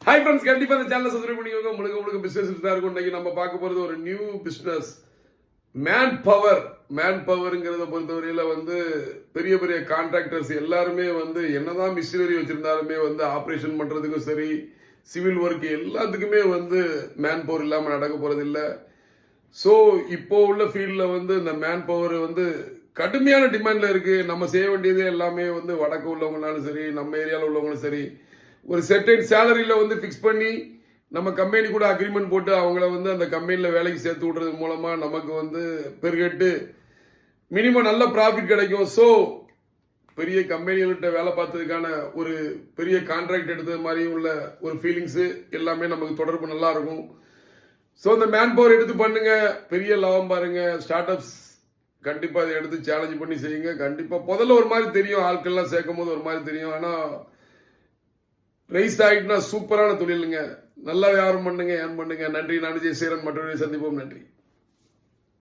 Hi friends, கண்டிப்பா இந்த சேனலை சப்ஸ்கிரைப் பண்ணிக்கோங்க. உங்களுக்கு பிசினஸ் தான் இருக்கும். இன்னைக்கு நம்ம பார்க்க போறது ஒரு new business, man power. Man பவர்ங்கிறத பொறுத்தவரையில பெரிய பெரிய கான்ட்ராக்டர்ஸ் எல்லாருமே என்னதான் மிஷினரி வச்சிருந்தாலுமே ஆபரேஷன் பண்றதுக்கும் சரி, சிவில் ஒர்க் எல்லாத்துக்குமே மேன் பவர் இல்லாம நடக்க போறது இல்ல. ஸோ இப்போ உள்ள ஃபீல்டில் இந்த மேன் பவர் கடுமையான டிமாண்ட்ல இருக்கு. நம்ம செய்ய வேண்டியது எல்லாமே வடக்கு உள்ளவங்கனாலும் சரி, நம்ம ஏரியாவில் உள்ளவங்களும் சரி, ஒரு செட்டட் சேலரியில ஃபிக்ஸ் பண்ணி நம்ம கம்பெனி கூட அக்ரிமெண்ட் போட்டு அவங்கள அந்த கம்பெனியில் வேலைக்கு சேர்த்து விடுறது மூலமா நமக்கு பெருகட்டு மினிமம் நல்ல ப்ராஃபிட் கிடைக்கும். ஸோ பெரிய கம்பெனிகள்கிட்ட வேலை பார்த்ததுக்கான ஒரு பெரிய கான்ட்ராக்ட் எடுத்தது மாதிரி உள்ள ஒரு ஃபீலிங்ஸ் எல்லாமே நமக்கு தொடர்பு நல்லா இருக்கும். ஸோ இந்த மேன் பவர் எடுத்து பண்ணுங்க, பெரிய லாபம் பாருங்க. ஸ்டார்ட் அப்ஸ் கண்டிப்பா இதை எடுத்து சேலஞ்ச் பண்ணி செய்யுங்க. கண்டிப்பா முதல்ல ஒரு மாதிரி தெரியும், ஆட்கள்லாம் சேர்க்கும் போது ஒரு மாதிரி தெரியும். ஆனா ரைஸ் ஆகிட்டுனா சூப்பரான தொழிலுங்க. நல்லா வியாபாரம் பண்ணுங்க, ஏன் பண்ணுங்க. நன்றி. நான் ஜெயசீரன், மற்றொரு சந்திப்போம். நன்றி.